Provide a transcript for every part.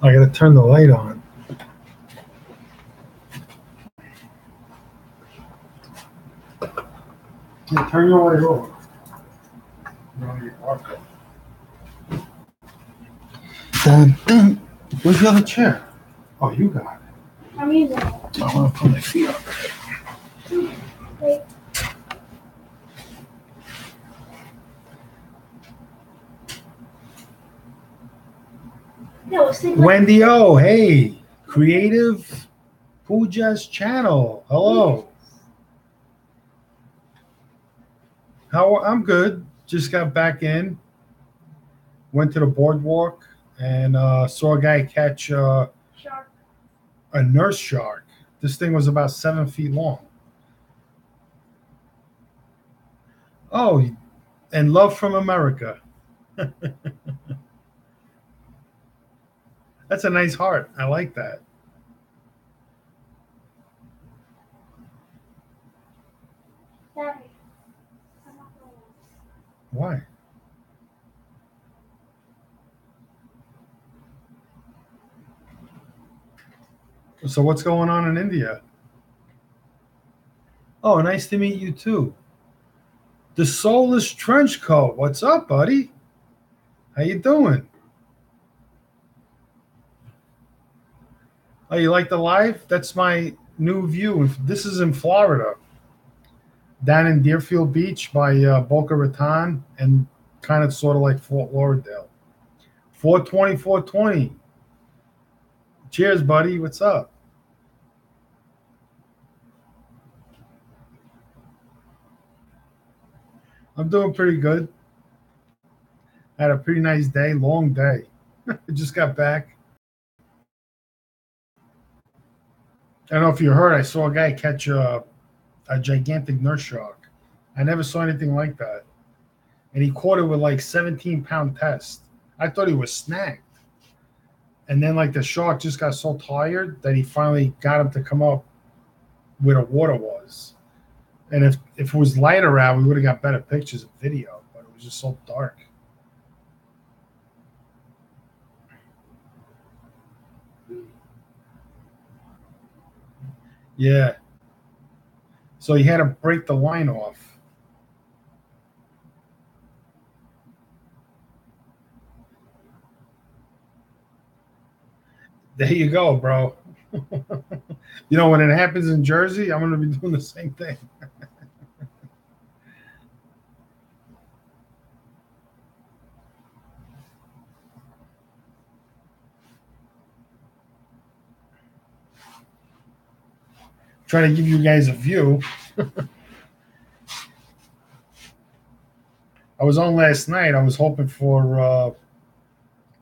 I gotta turn the light on. Yeah, turn your light off. Dun, dun. Where's the other chair? Oh, you got it. I'm using it. I want to put my feet up. Wait. No, it's like Wendy O, hey, Creative Pooja's channel. Hello. I'm good. Just got back in. Went to the boardwalk and saw a guy catch shark. a nurse shark. This thing was about 7 feet long. Oh, and love from America. That's a nice heart. I like that. Daddy. Why? So what's going on in India? Oh, nice to meet you too. The Soulless Trench Coat. What's up, buddy? How you doing? Oh, you like the live? That's my new view. This is in Florida, down in Deerfield Beach by Boca Raton, and kind of sort of like Fort Lauderdale. 420, 420. Cheers, buddy. What's up? I'm doing pretty good. Had a pretty nice day, long day. I just got back. I don't know if you heard, I saw a guy catch a gigantic nurse shark. I never saw anything like that. And he caught it with like 17-pound test. I thought he was snagged. And then like the shark just got so tired that he finally got him to come up where the water was. And if it was lighter out, we would have got better pictures and video, but it was just so dark. Yeah. So he had to break the line off. There you go, bro. You know, when it happens in Jersey, I'm going to be doing the same thing. Trying to give you guys a view. I was on last night. I was hoping for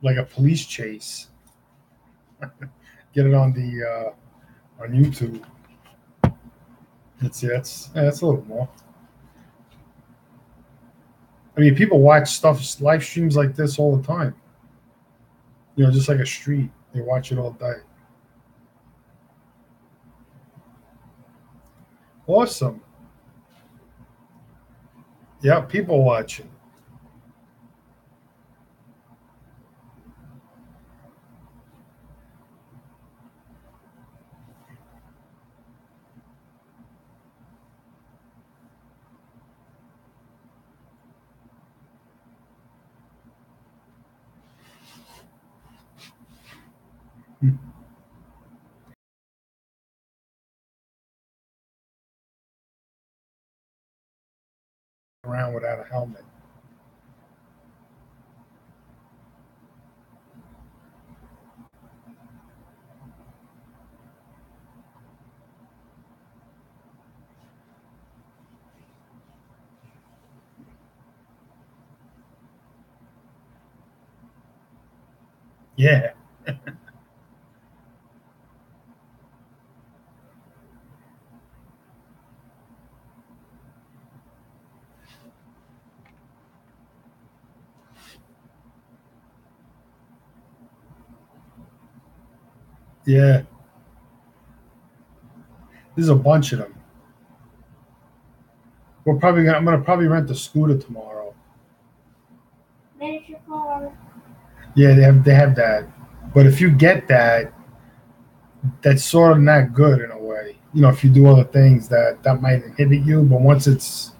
like a police chase. Get it on the on YouTube. That's a little more. I mean, people watch live streams like this all the time. You know, just like a street. They watch it all day. Awesome. Yeah, people watching. Around without a helmet. Yeah. Yeah. There's a bunch of them. I'm gonna probably rent a scooter tomorrow. Miniature car. Yeah, they have that. But if you get that, that's sort of not good in a way. If you do other things that might inhibit you, but once it's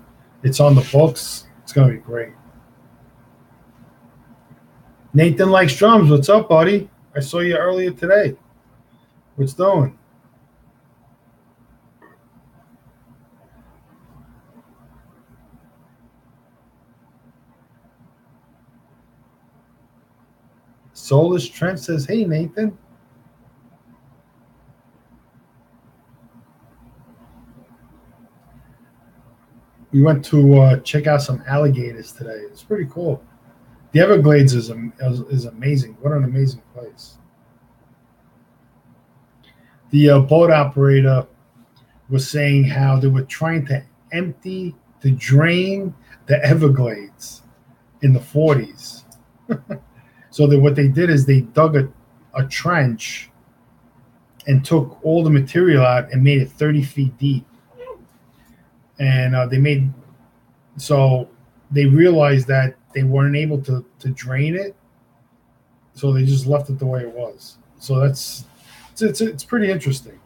on the books, it's gonna be great. Nathan likes drums. What's up, buddy? I saw you earlier today. What's doing? Soulless Trent says, "Hey, Nathan." We went to check out some alligators today. It's pretty cool. The Everglades is amazing. What an amazing place. The boat operator was saying how they were trying to drain the Everglades in the 40s. So what they did is they dug a trench and took all the material out and made it 30 feet deep. And they realized that they weren't able to drain it, so they just left it the way it was. So it's pretty interesting.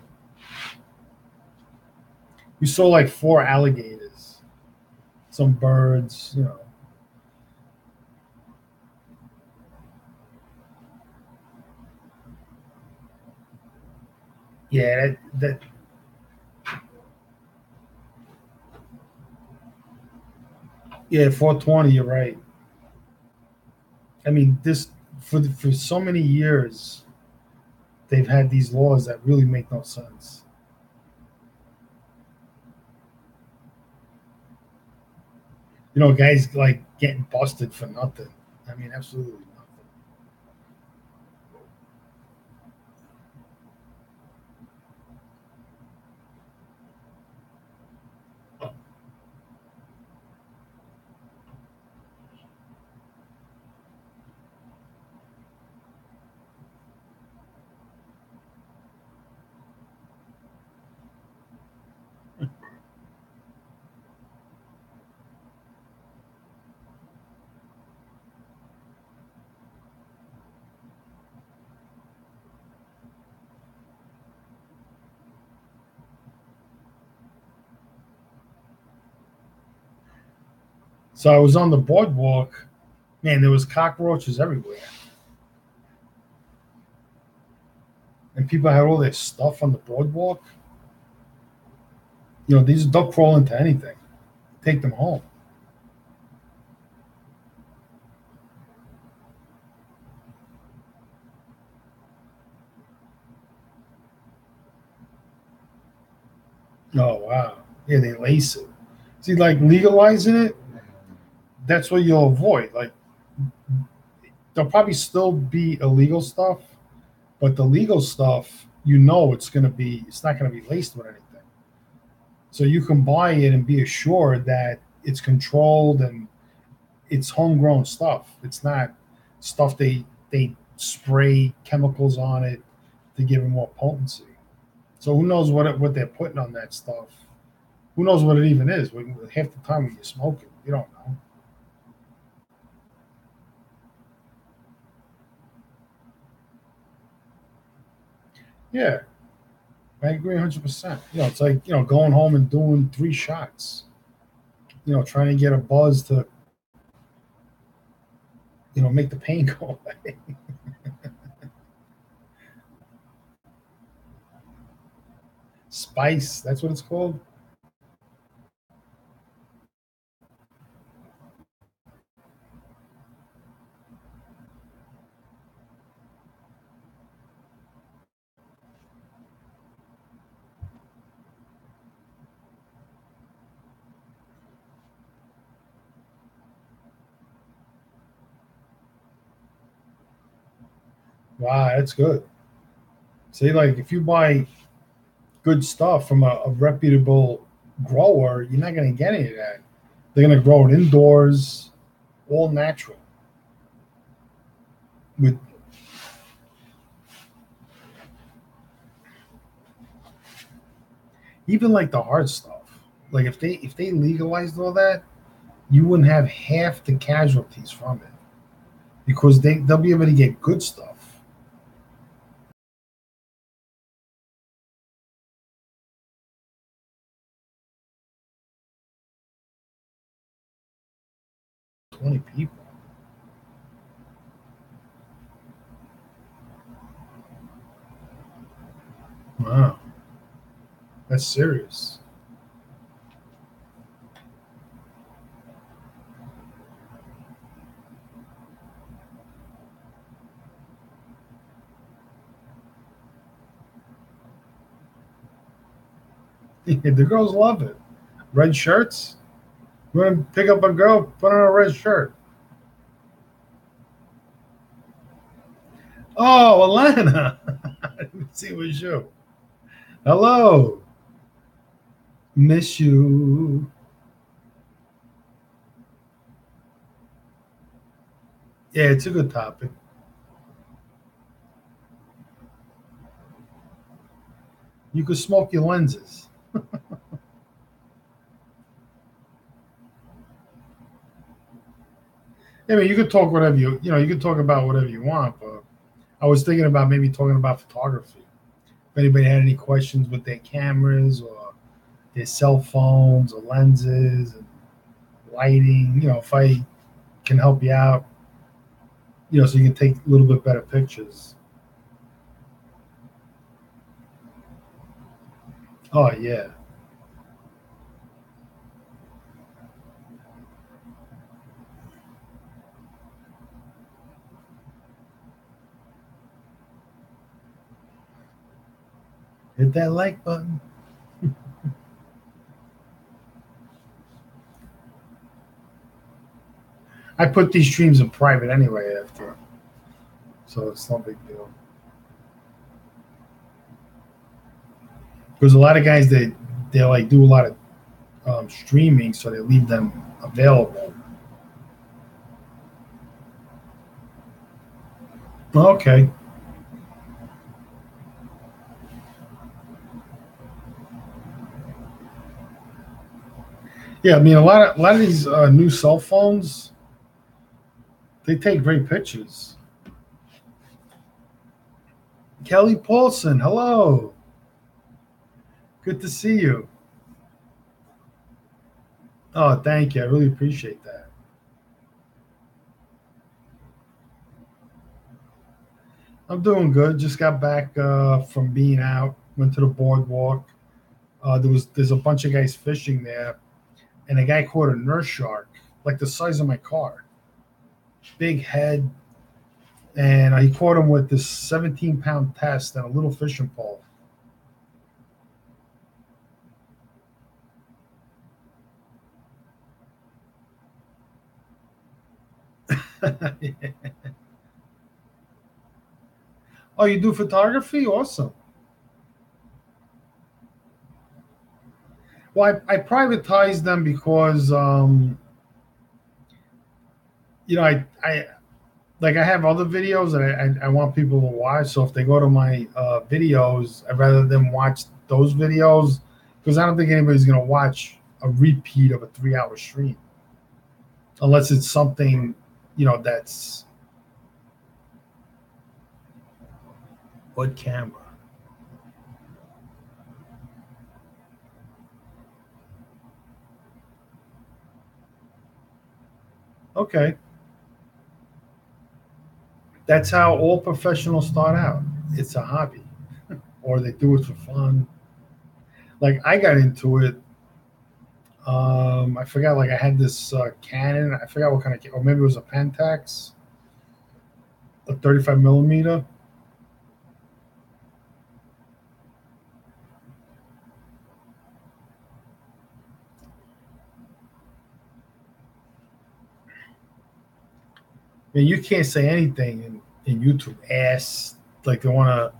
We saw like 4 alligators, some birds, Yeah, yeah, 420. You're right. I mean, this for so many years, they've had these laws that really make no sense. Guys like getting busted for nothing. I mean, absolutely nothing. So I was on the boardwalk. Man, there was cockroaches everywhere, and people had all their stuff on the boardwalk. These don't crawl into anything. Take them home. Oh wow. Yeah, they lace it. See, like legalizing it, that's what you'll avoid. Like there'll probably still be illegal stuff, but the legal stuff, it's not gonna be laced with anything. So you can buy it and be assured that it's controlled and it's homegrown stuff. It's not stuff they spray chemicals on it to give it more potency. So who knows what they're putting on that stuff? Who knows what it even is? Half the time when you smoke it, you don't know. Yeah, I agree 100%. It's like going home and doing 3 shots. Trying to get a buzz to make the pain go away. Spice, that's what it's called. Wow, that's good. See, like if you buy good stuff from a reputable grower, you're not going to get any of that. They're going to grow it indoors, all natural. With even like the hard stuff, like if they legalized all that, you wouldn't have half the casualties from it because they'll be able to get good stuff. many people. Wow, that's serious. The girls love it. Red shirts. You want to pick up a girl, put on a red shirt. Oh, Alana. I didn't see it was you. Hello. Miss you. Yeah, it's a good topic. You could smoke your lenses. I mean, you could talk whatever you could talk about whatever you want, but I was thinking about maybe talking about photography. If anybody had any questions with their cameras or their cell phones or lenses and lighting, if I can help you out, so you can take a little bit better pictures. Oh yeah. Hit that like button. I put these streams in private anyway after, so it's no big deal. Because a lot of guys they like do a lot of streaming, so they leave them available. Okay. Yeah, I mean a lot of these new cell phones, they take great pictures. Kelly Paulson, hello. Good to see you. Oh, thank you. I really appreciate that. I'm doing good. Just got back from being out. Went to the boardwalk. There's a bunch of guys fishing there, and a guy caught a nurse shark, like the size of my car, big head, and he caught him with this 17-pound test and a little fishing pole. Oh, you do photography? Awesome. Well, I privatize them because I like I have other videos that I want people to watch. So if they go to my videos, I'd rather them watch those videos because I don't think anybody's gonna watch a repeat of a 3 hour stream unless it's something that's what camera. Okay, that's how all professionals start out. It's a hobby, or they do it for fun. Like I got into it. I forgot. Like I had this Canon. I forgot what kind of, or maybe it was a Pentax, a 35 millimeter. I mean, you can't say anything in YouTube. Ass, like they want to.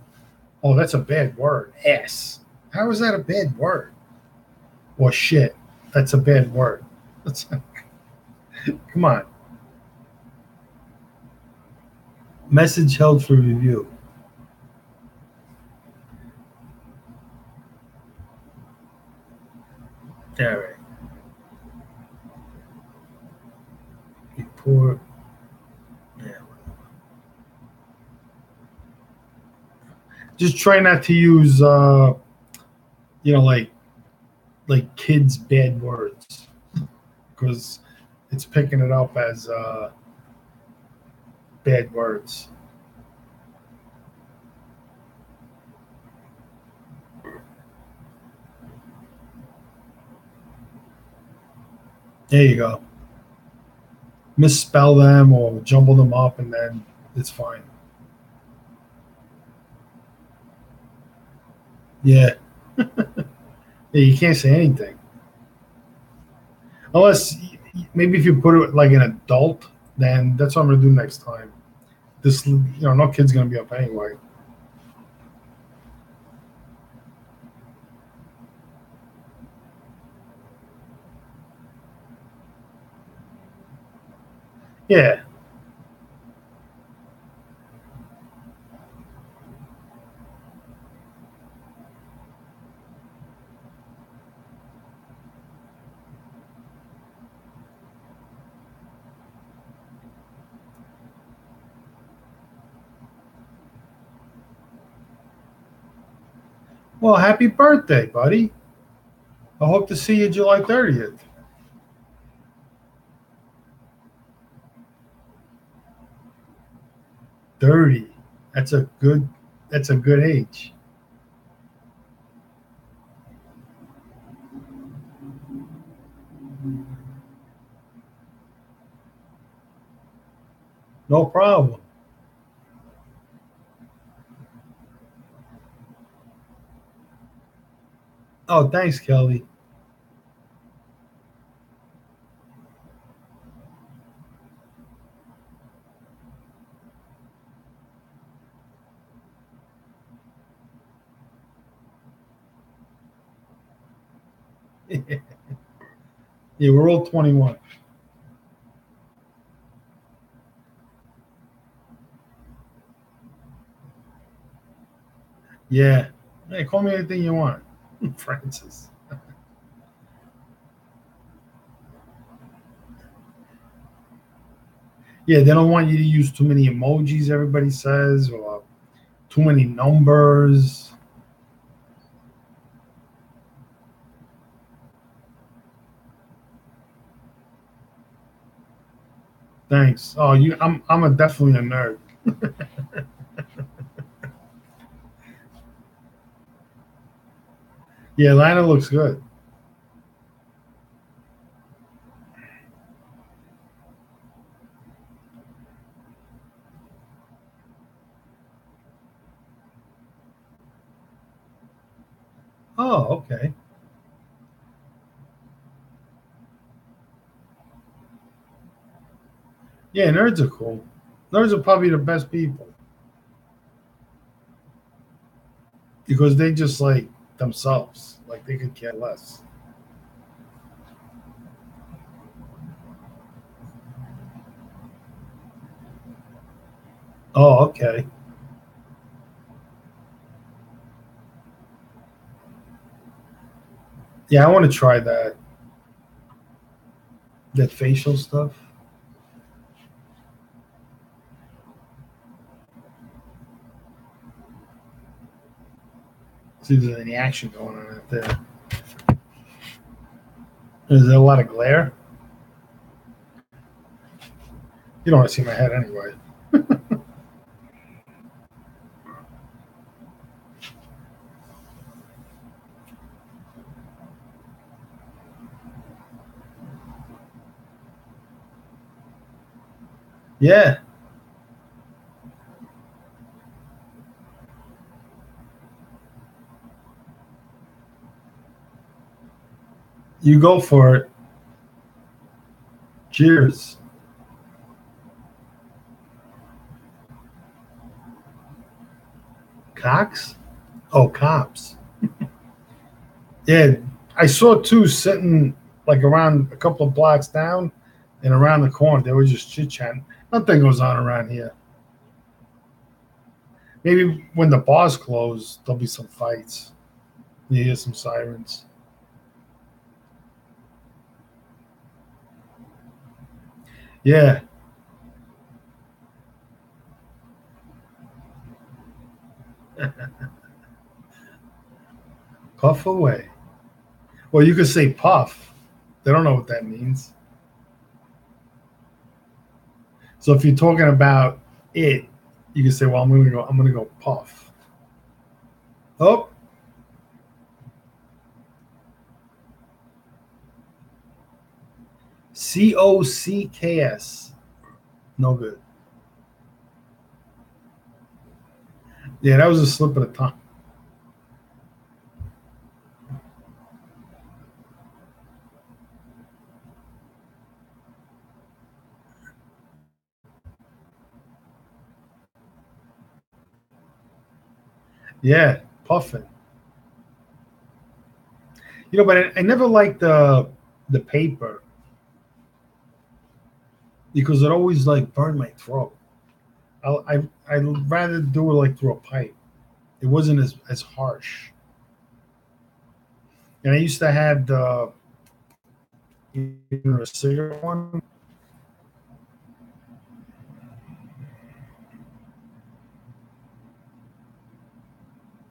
Oh, that's a bad word. Ass. How is that a bad word? Or shit. That's a bad word. That's, come on. Message held for review. All right. Report. Yeah. Just try not to use, like kids' bad words, because it's picking it up as bad words. There you go. Misspell them or jumble them up, and then it's fine. Yeah. Yeah, you can't say anything. Unless maybe if you put it like an adult, then that's what I'm gonna do next time. This, no kid's gonna be up anyway. Yeah. Well, happy birthday, buddy. I hope to see you July 30th. 30. That's a good. That's a good age. No problem. Oh, thanks, Kelly. Yeah, we're all 21. Yeah. Hey, call me anything you want, Francis. Yeah, they don't want you to use too many emojis, everybody says, or too many numbers. Thanks. Oh, I'm a definitely a nerd. Yeah, Lana looks good. Oh, okay. Yeah, nerds are cool. Nerds are probably the best people because they just like themselves. Like they could care less. Oh, okay. Yeah, I want to try that facial stuff. See if there's any action going on out there. Is there a lot of glare? You don't want to see my head anyway. Yeah, you go for it. Cheers. Cox? Oh, cops. Yeah, I saw two sitting like around a couple of blocks down and around the corner. They were just chit chatting. Nothing goes on around here. Maybe when the bars close, there'll be some fights. You hear some sirens. Yeah, puff away. Well, you could say puff. They don't know what that means. So if you're talking about it, you can say, well, I'm gonna go puff. Oh, COCKS. No good. Yeah, that was a slip of the tongue. Yeah, puffing. But I never liked the paper because it always like burned my throat. I'd rather do it like through a pipe. It wasn't as harsh. And I used to have a cigarette one.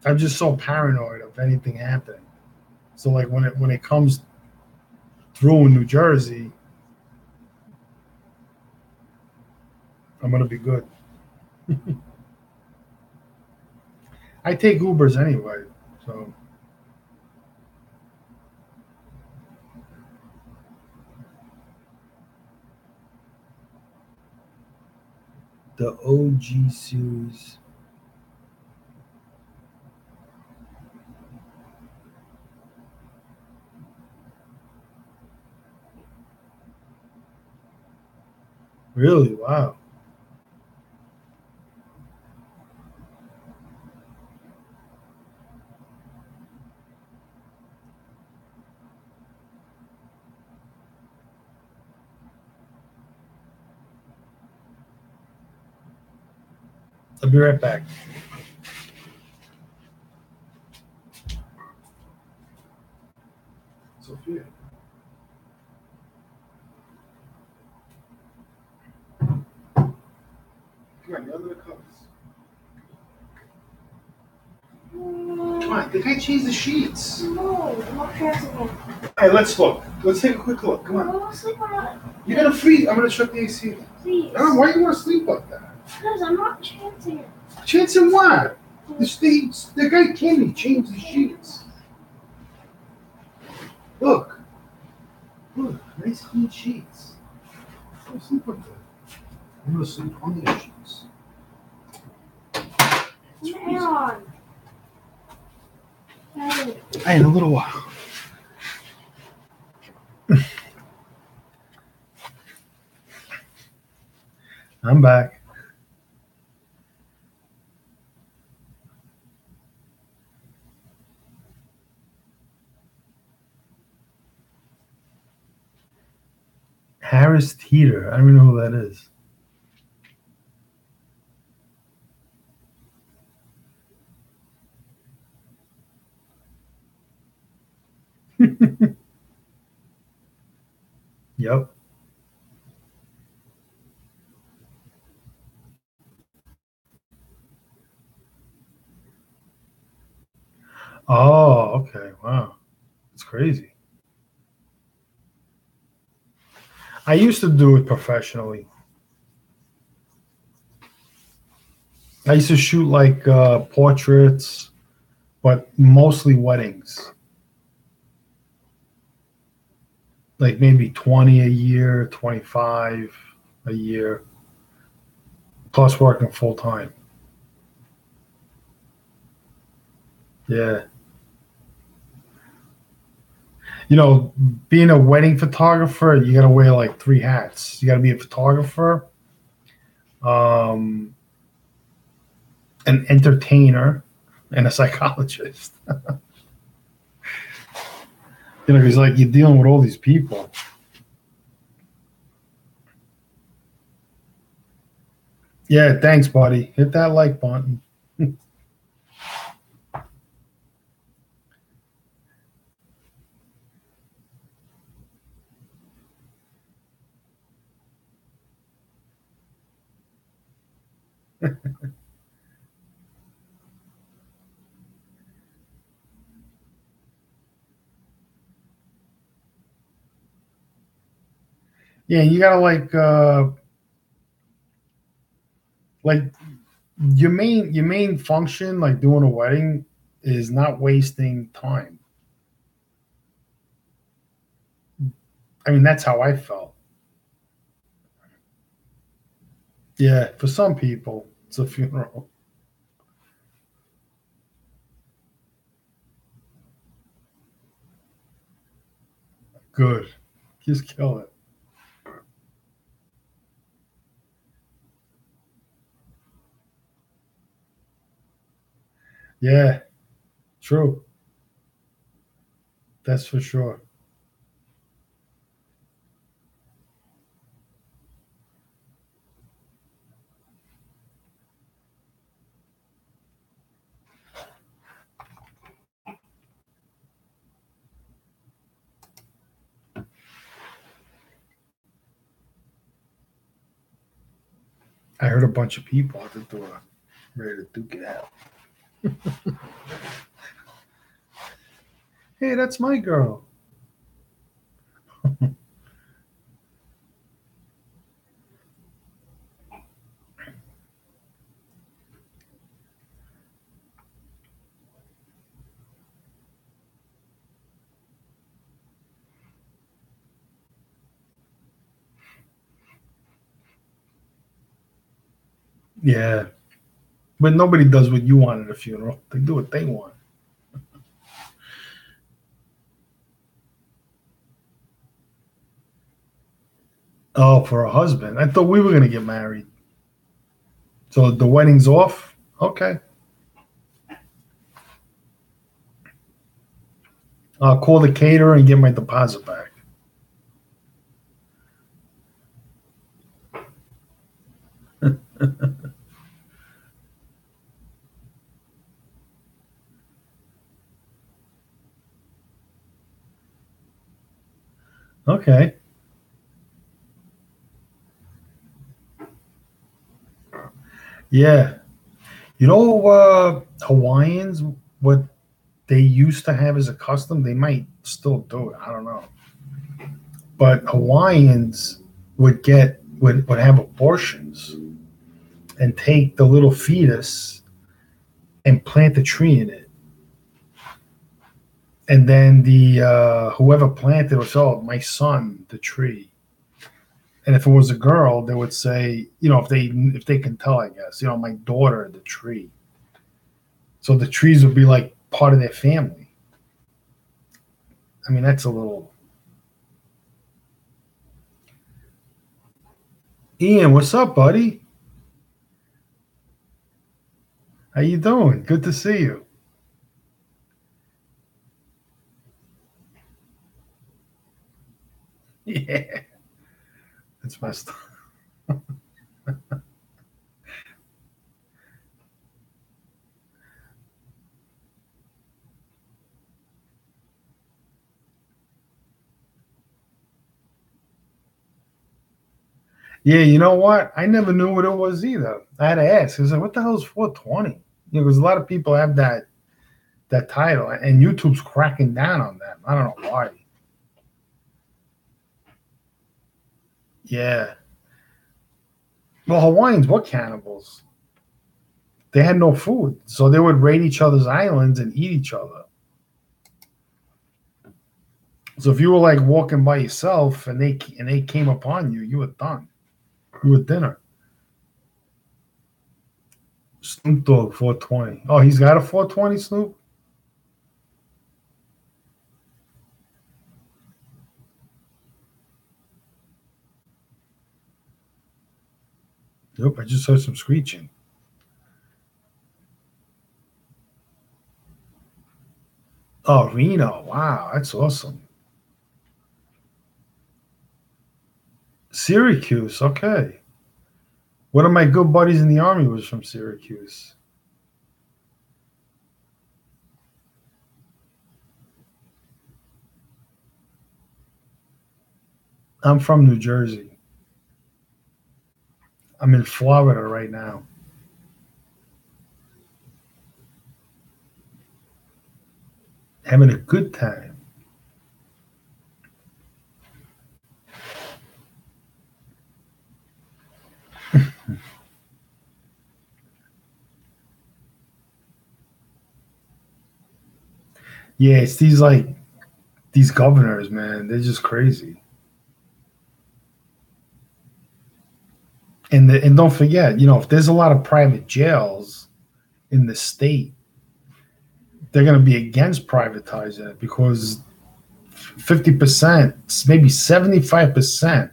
I'm just so paranoid of anything happening. So like when it comes through in New Jersey, I'm gonna be good. I take Ubers anyway, so the OG Sues. Really? Wow. I'll be right back. Sophia. Come on, you're under the covers. Come on, the guy changed the sheets. No, I'm not again. Hey, let's look. Let's take a quick look. Come I on. want to sleep on it. You're gonna freeze. I'm gonna shut the AC. Please. Why do you want to sleep like that? Because I'm not chancing it. Chancing what? The guy came and changed the sheets. Look. Look, nice clean sheets. Don't sleep like that. I'm gonna sleep on the sheets. Hang on. Hey. Hey, in a little while. I'm back. Harris Teeter. I don't even know who that is. Yep. Oh, okay. Wow. It's crazy. I used to do it professionally. I used to shoot like portraits, but mostly weddings. Like maybe 20 a year, 25 a year, plus working full time. Yeah. Being a wedding photographer, you got to wear like three hats. You got to be a photographer, um, an entertainer, and a psychologist. He's like you're dealing with all these people. Yeah, thanks, buddy. Hit that like button. Yeah, you gotta like Like your main function, like doing a wedding, is not wasting time. I mean, that's how I felt. Yeah, for some people, it's a funeral. Good. Just kill it. Yeah, true. That's for sure. I heard a bunch of people at the door ready to duke it out. Hey, that's my girl. Yeah, but nobody does what you want at a funeral. They do what they want. Oh, for a husband. I thought we were gonna get married. So the wedding's off. Okay. I'll call the caterer and get my deposit back. Okay. Yeah. You know, Hawaiians, what they used to have as a custom, they might still do it. I don't know. But Hawaiians would have abortions and take the little fetus and plant a tree in it. And then the whoever planted was, oh, my son, the tree. And if it was a girl, they would say, if they can tell, I guess, my daughter, the tree. So the trees would be like part of their family. I mean, that's a little. Ian, what's up, buddy? How you doing? Good to see you. Yeah, that's messed up. Yeah, you know what? I never knew what it was either. I had to ask. I was like, "What the hell is 420?" Because a lot of people have that title, and YouTube's cracking down on them. I don't know why. Yeah. Well, Hawaiians were cannibals. They had no food, so they would raid each other's islands and eat each other. So if you were like walking by yourself and they came upon you, you were done. You were dinner. Snoop Dogg 420. Oh, he's got a 420, Snoop? Nope, I just heard some screeching. Oh, Reno. Wow, that's awesome. Syracuse. Okay. One of my good buddies in the army was from Syracuse. I'm from New Jersey. I'm in Florida right now. Having a good time. Yeah, it's these governors, man. They're just crazy. And don't forget, if there's a lot of private jails in the state, they're going to be against privatizing it because 50%, maybe 75%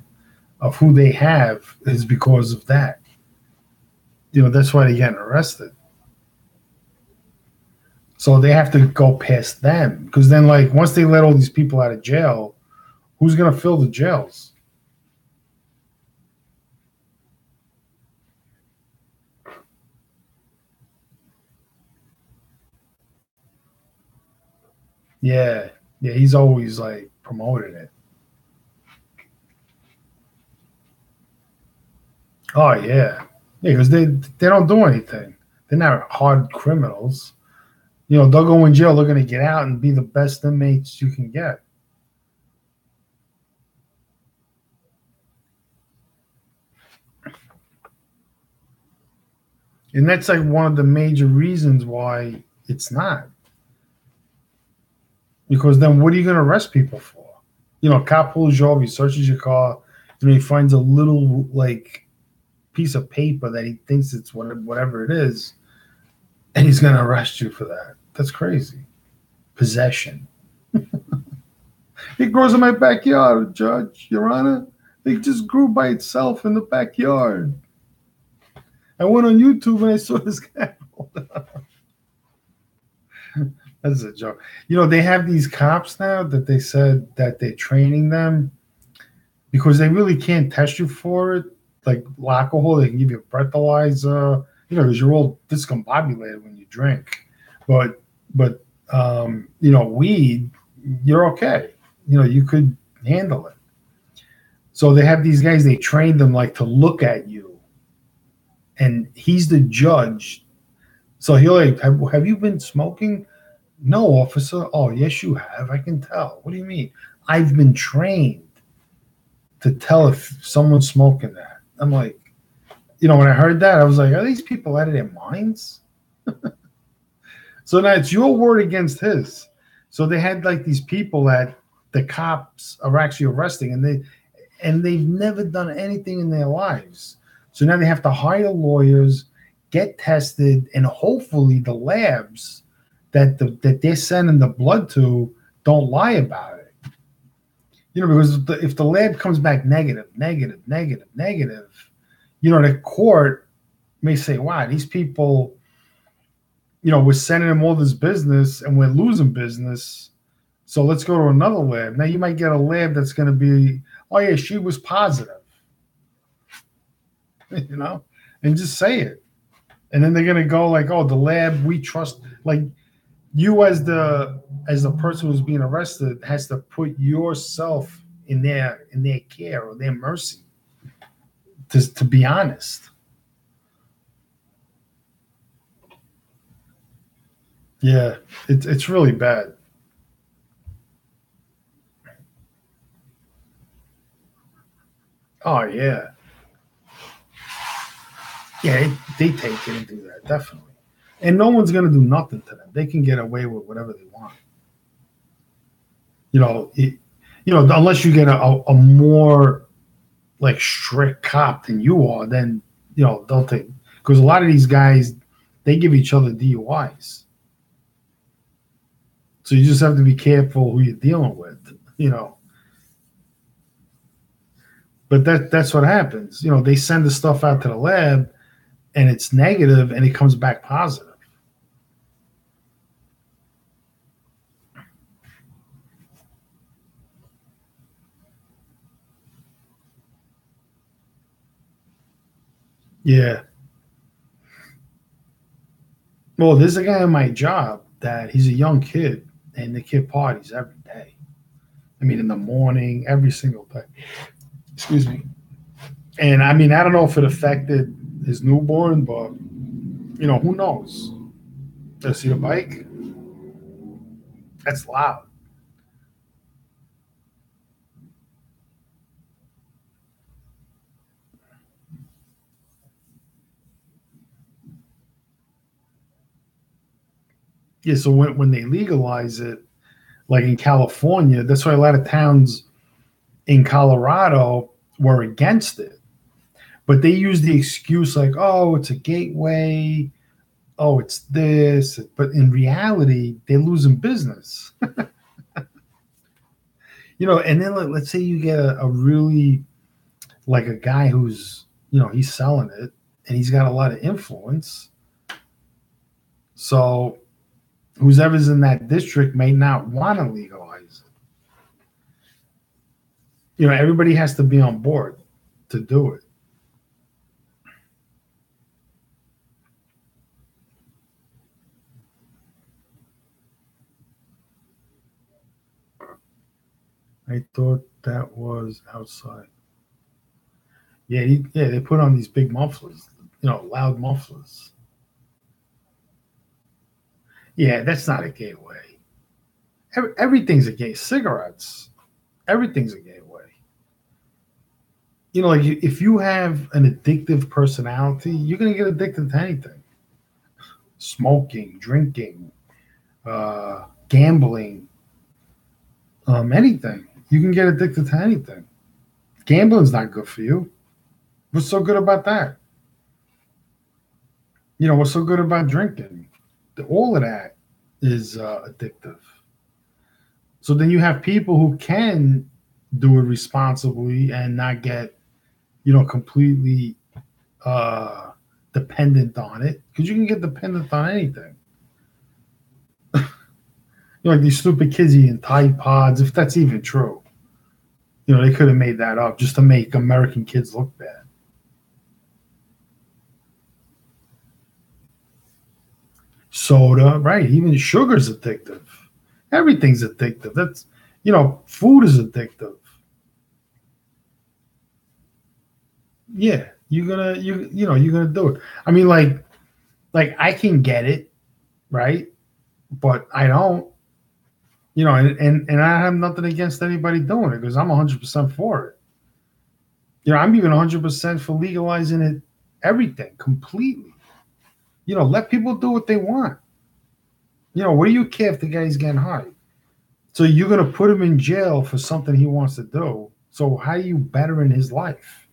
of who they have is because of that. That's why they're getting arrested. So they have to go past them because then, like, once they let all these people out of jail, who's going to fill the jails? Yeah, yeah, he's always like promoting it. Oh yeah, yeah, because they don't do anything. They're not hard criminals. They'll go in jail. They're going to get out and be the best inmates you can get. And that's like one of the major reasons why it's not. Because then what are you going to arrest people for? A cop pulls you over, he searches your car, he finds a little like piece of paper that he thinks it's whatever it is, and he's going to arrest you for that. That's crazy. Possession. It grows in my backyard, Judge, Your Honor. It just grew by itself in the backyard. I went on YouTube and I saw this guy. That's a joke. They have these cops now that they said that they're training them because they really can't test you for it. Like alcohol, they can give you a breathalyzer, because you're all discombobulated when you drink. But weed, you're okay. You could handle it. So they have these guys, they train them like to look at you, and he's the judge. So he'll like, have you been smoking? No, officer. Oh, yes, you have. I can tell. What do you mean? I've been trained to tell if someone's smoking that. I'm like, when I heard that, I was like, are these people out of their minds? So now it's your word against his. So they had like these people that the cops are actually arresting, and they've never done anything in their lives. So now they have to hire lawyers, get tested, and hopefully the labs that they're sending the blood to don't lie about it. Because if the lab comes back negative, the court may say, wow, these people, we're sending them all this business and we're losing business. So let's go to another lab. Now you might get a lab that's going to be, oh yeah, she was positive, and just say it. And then they're going to go like, oh, the lab we trust, like you as the person who's being arrested has to put yourself in their care or their mercy to be honest. Yeah, it's really bad. Oh yeah, yeah, they take it and do that definitely, and no one's gonna do nothing to them. They can get away with whatever they want. Unless you get a more like strict cop than you are, then they'll take, because a lot of these guys they give each other DUIs. So you just have to be careful who you're dealing with. But that's what happens. They send the stuff out to the lab and it's negative and it comes back positive. Yeah. Well, there's a guy in my job that he's a young kid and the kid parties every day. I mean, in the morning, every single day. Excuse me. And I mean, I don't know if it affected his newborn, but who knows? Does see the bike? That's loud. Yeah. So when they legalize it, Like in California, that's why a lot of towns in Colorado were against it. But they use the excuse like, oh, it's a gateway. Oh, it's this. But in reality, they're losing business. And then let's say you get a really, like a guy who's, he's selling it and he's got a lot of influence. So whoever's in that district may not want to legalize it. Everybody has to be on board to do it. I thought that was outside. Yeah, they put on these big mufflers, loud mufflers. Yeah, that's not a gateway. Everything's a gateway. Cigarettes, everything's a gateway. Like if you have an addictive personality, you're gonna get addicted to anything. Smoking, drinking, gambling, anything. You can get addicted to anything. Gambling's not good for you. What's so good about that? What's so good about drinking? All of that is addictive. So then you have people who can do it responsibly and not get, completely dependent on it, because you can get dependent on anything. Like these stupid kids eating Tide Pods, if that's even true. They could have made that up just to make American kids look bad. Soda, right? Even sugar's addictive. Everything's addictive. That's, food is addictive. Yeah, you're gonna do it. I mean, like I can get it, right? But I don't. And I have nothing against anybody doing it because I'm 100% for it. I'm even 100% for legalizing it, everything completely. Let people do what they want. What do you care if the guy's getting high? So you're gonna put him in jail for something he wants to do. So how are you bettering his life?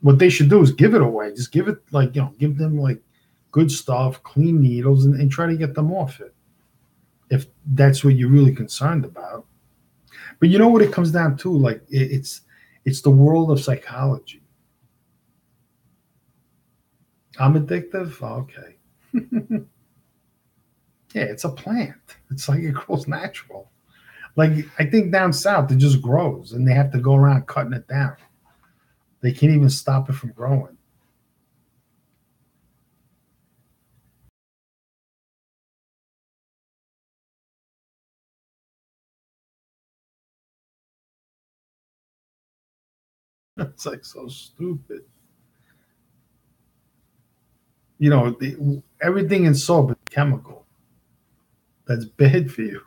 What they should do is give it away. Just give it give them like good stuff, clean needles, and try to get them off it. If that's what you're really concerned about. But you know what it comes down to? Like it's the world of psychology. I'm addictive? Okay. Yeah, it's a plant. It's like it grows natural. Like I think down south it just grows and they have to go around cutting it down. They can't even stop it from growing. It's like so stupid. Everything in soap is chemical. That's bad for you.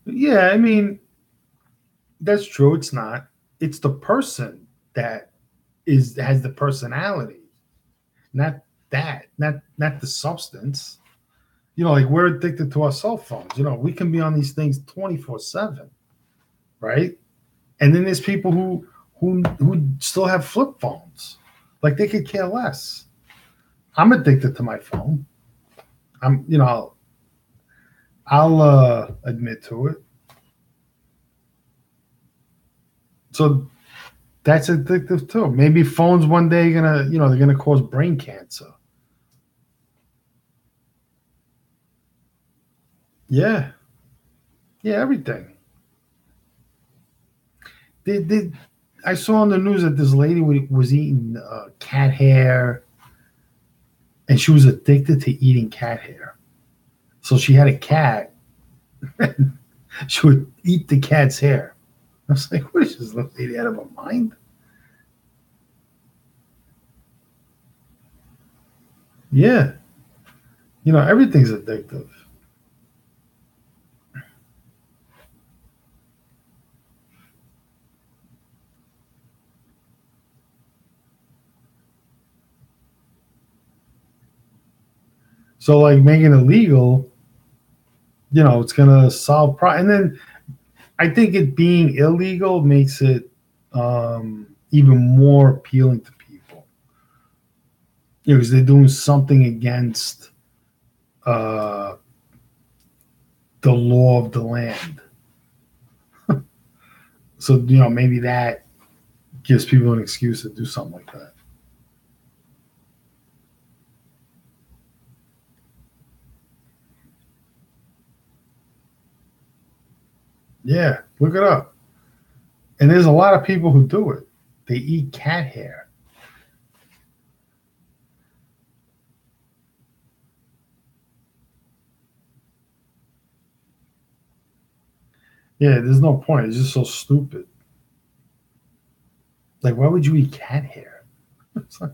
Yeah, I mean, that's true. It's not. It's the person that has the personality, not not the substance. Like we're addicted to our cell phones. We can be on these things 24/7, right? And then there's people who still have flip phones, like they could care less. I'm addicted to my phone. I'm, I'll admit to it. So that's addictive too. Maybe phones one day they're gonna cause brain cancer. Yeah, yeah, everything. Did I saw on the news that this lady was eating cat hair, and she was addicted to eating cat hair. So she had a cat. She would eat the cat's hair. I was like, what is this lady out of her mind? Yeah, everything's addictive. So like making it illegal It's gonna solve and then I think it being illegal makes it even more appealing to people. Because they're doing something against uh, the law of the land. So maybe that gives people an excuse to do something like that. Yeah, look it up. And there's a lot of people who do it. They eat cat hair. Yeah, there's no point. It's just so stupid. Like, why would you eat cat hair? It's like,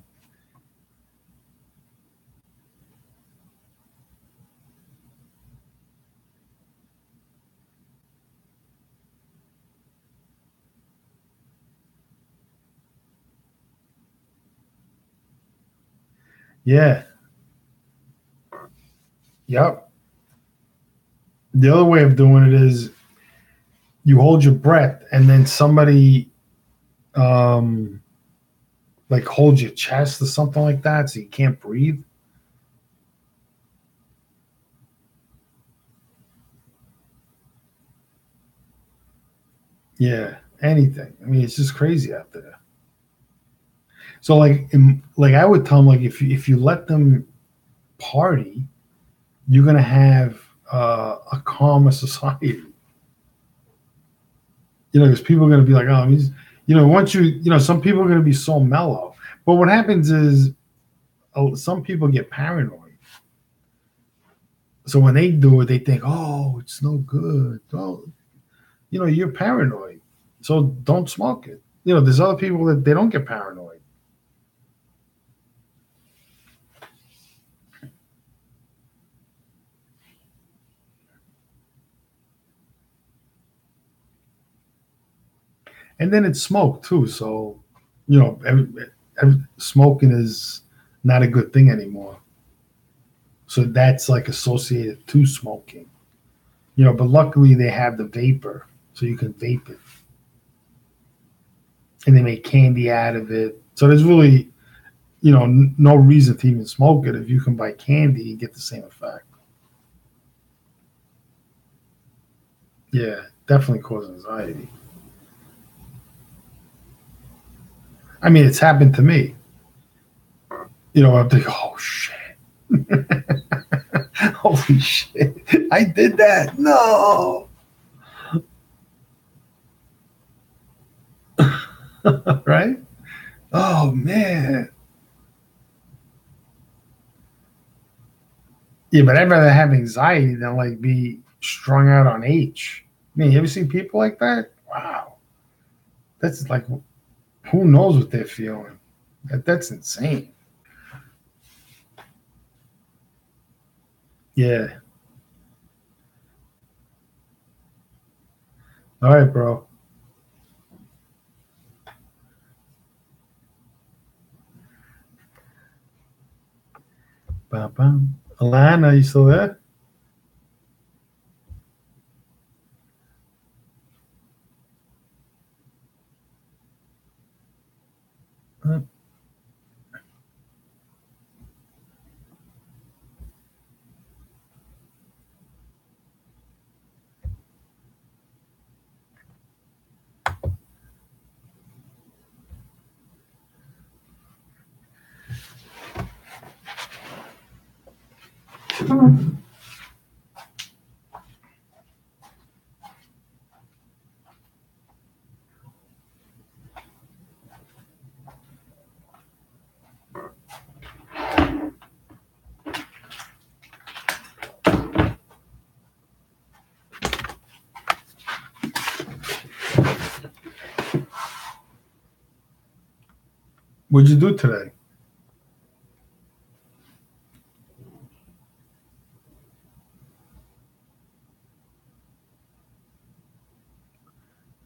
yeah, yep. The other way of doing it is you hold your breath and then somebody um like hold your chest or something like that so you can't breathe. Yeah, anything. I mean, it's just crazy out there. So like I would tell them like if you let them party, you're gonna have a calmer society. Because people are gonna be like, oh, he's once some people are gonna be so mellow. But what happens is some people get paranoid. So when they do it, they think, oh, it's no good. Oh, you're paranoid. So don't smoke it. There's other people that they don't get paranoid. And then it's smoke too. So, smoking is not a good thing anymore. So that's like associated to smoking. But luckily they have the vapor, so you can vape it, and they make candy out of it. So there's really, no reason to even smoke it if you can buy candy and get the same effect. Yeah, definitely causes anxiety. I mean, it's happened to me. I'm thinking, oh shit. Holy shit. I did that. No. Right? Oh man. Yeah, but I'd rather have anxiety than like be strung out on H. I mean, you ever see people like that? Wow. That's like who knows what they're feeling. That's insane. Yeah. All right, bro. Bam, bam. Alana, you still there? What'd you do today?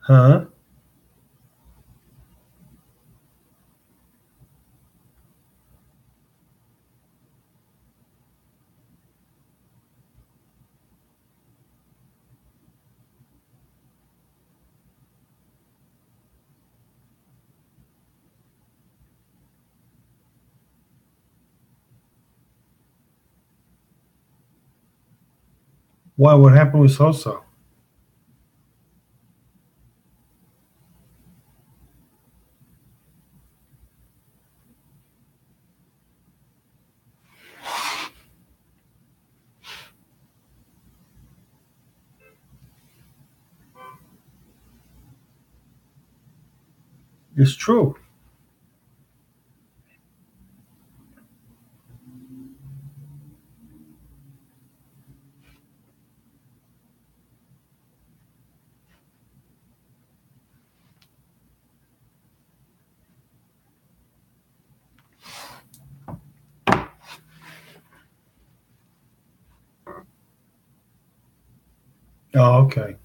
Huh? Why? What happened with Sosa? It's true. Oh, okay.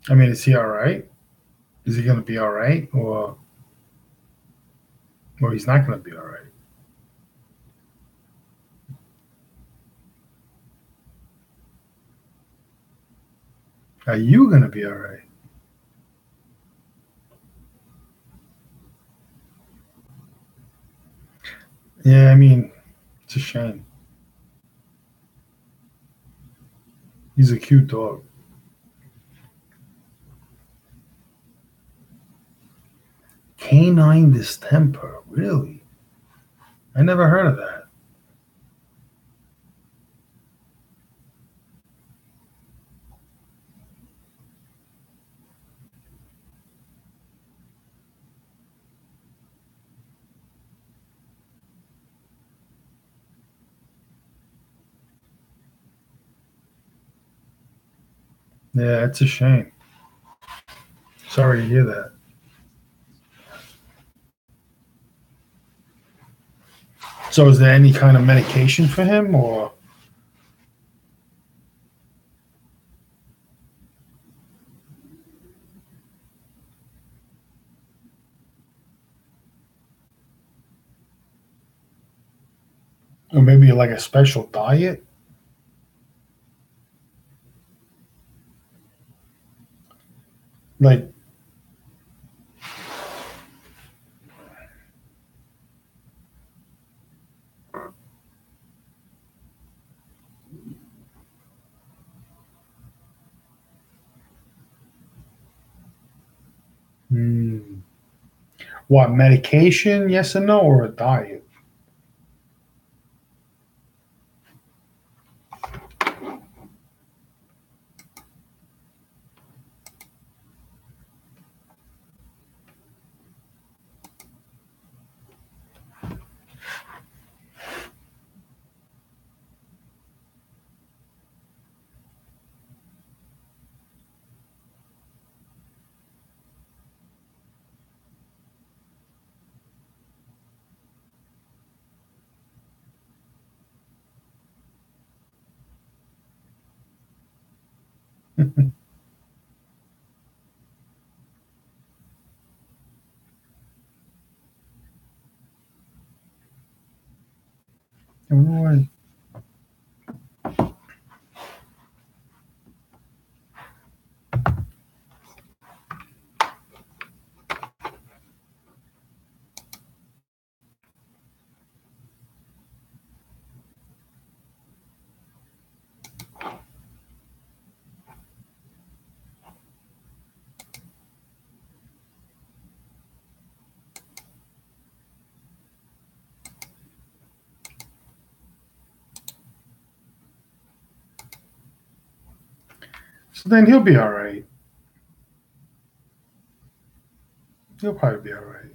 I mean, is he all right? Is he going to be all right, or he's not going to be all right? Are you going to be all right? Yeah, I mean, it's a shame. He's a cute dog. Canine distemper, really? I never heard of that. Yeah, it's a shame. Sorry to hear that. So, is there any kind of medication for him, or maybe like a special diet? Like, hmm, what medication? Yes or no, or a diet? Why? So then he'll be all right. He'll probably be all right.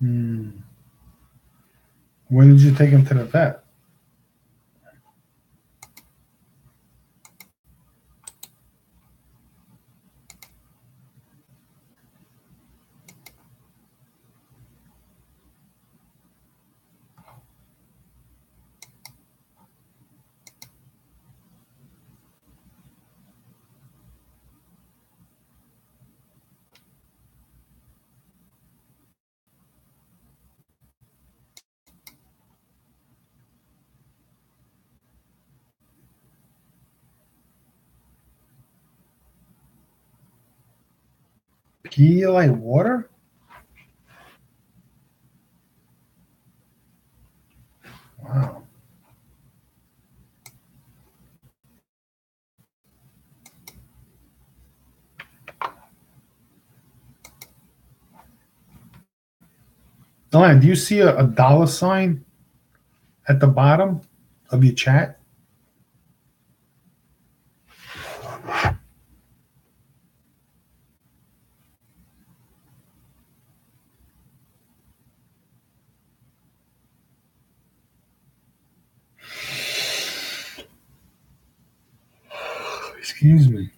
Hmm. When did you take him to the vet? Pedialyte water? Wow. Alan, do you see a dollar sign at the bottom of your chat? Excuse me.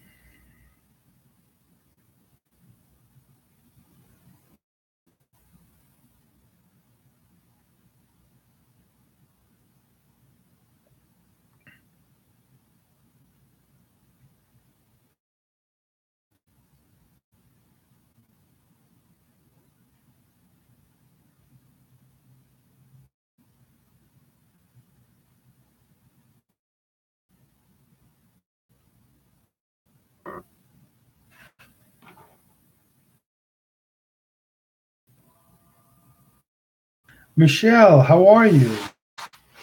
Michelle, how are you?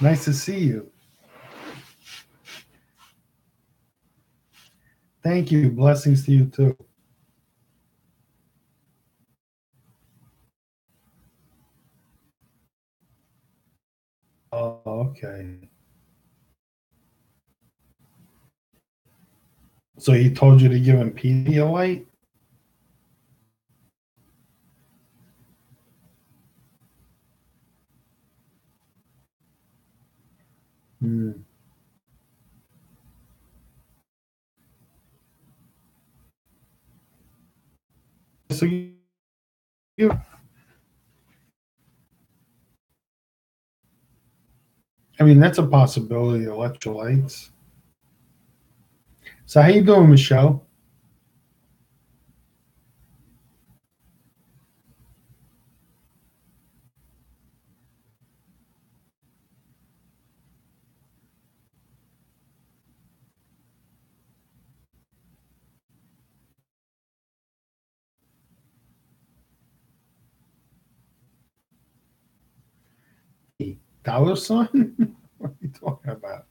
Nice to see you. Thank you. Blessings to you too. Oh, okay. So he told you to give him Pedialyte? Hmm. So you, I mean, that's a possibility. Electrolytes. So how you doing, Michelle? Dollar sign? What are you talking about?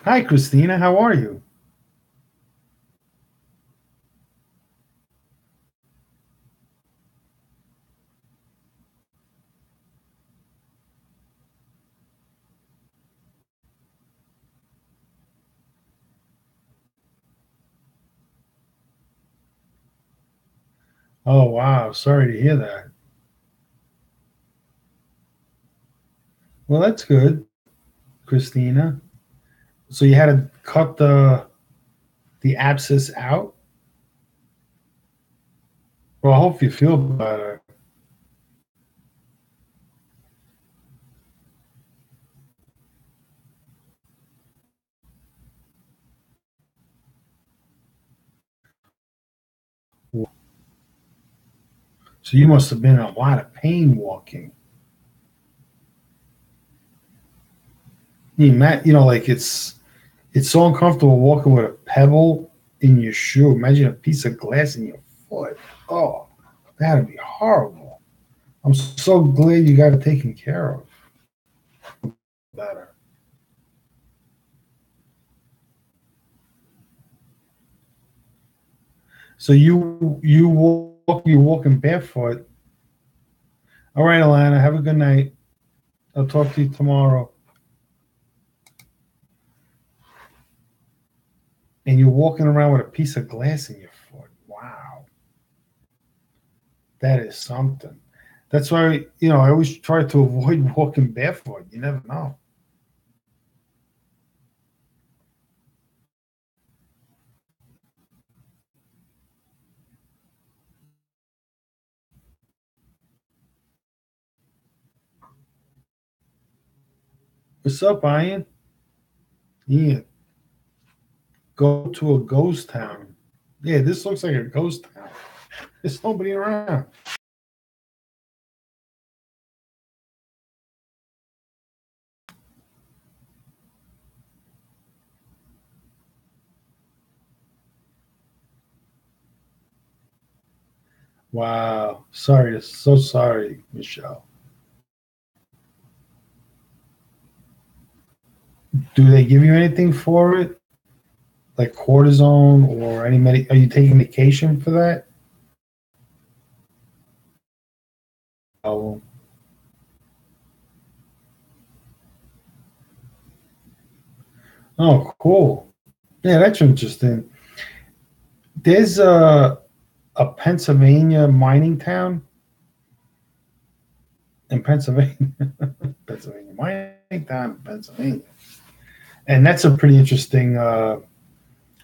Hi, Christina. How are you? Oh, wow. Sorry to hear that. Well, that's good, Christina. So you had to cut the abscess out? Well, I hope you feel better. So you must have been in a lot of pain walking. Like it's so uncomfortable walking with a pebble in your shoe. Imagine a piece of glass in your foot. Oh, that'd be horrible. I'm so glad you got it taken care of. Better. So you're walking barefoot. All right, Alana. Have a good night. I'll talk to you tomorrow. And you're walking around with a piece of glass in your foot. Wow, that is something. That's why I always try to avoid walking barefoot. You never know. What's up, Ian? Ian, go to a ghost town. Yeah, this looks like a ghost town. There's nobody around. Wow. Sorry. So sorry, Michelle. Do they give you anything for it? Like cortisone or any are you taking medication for that? Oh, oh, cool. Yeah, that's interesting. There's a Pennsylvania mining town in Pennsylvania. Pennsylvania mining town in Pennsylvania. And that's a pretty interesting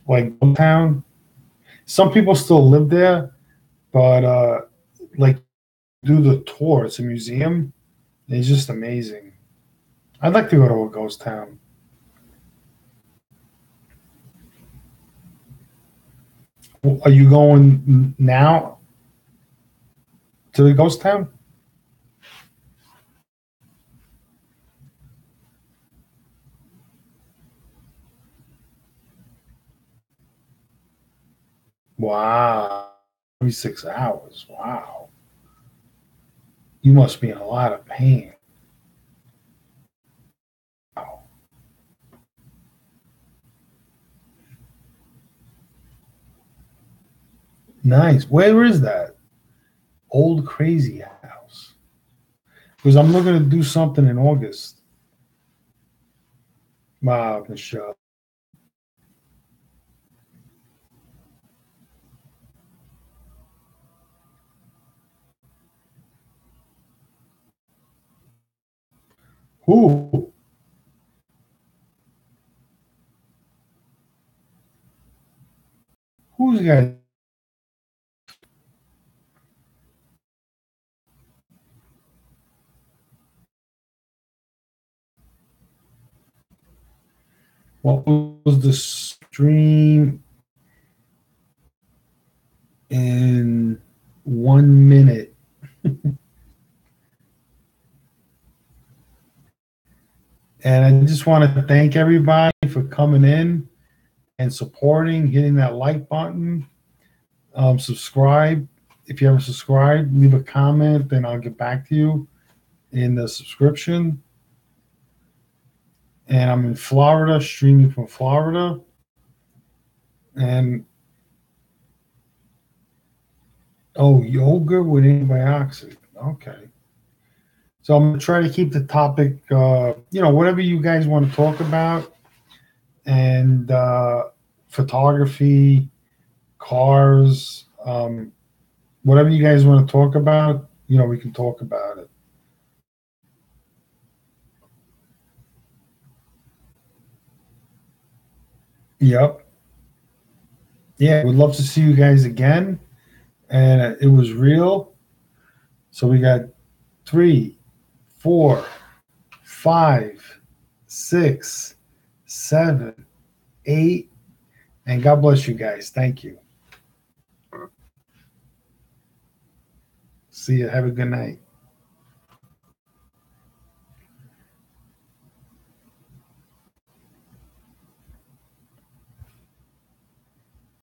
like town. Some people still live there, but like do the tour. It's a museum. It's just amazing. I'd like to go to a ghost town. Are you going now to the ghost town? Wow. 36 hours. Wow. You must be in a lot of pain. Wow. Nice. Where is that? Old Crazy House. Because I'm looking to do something in August. Wow, Michelle. Who? Who's the guy? What was the stream in 1 minute? And I just want to thank everybody for coming in and supporting, hitting that like button, subscribe. If you haven't subscribed, leave a comment, then I'll get back to you in the subscription. And I'm in Florida, streaming from Florida. And oh, yoga with antibiotics. Okay. So I'm gonna try to keep the topic, whatever you guys want to talk about, and photography, cars, whatever you guys want to talk about. We can talk about it. Yep. Yeah, would love to see you guys again. And it was real. So we got 3, 4, 5, 6, 7, 8, and God bless you guys. Thank you. See you. Have a good night.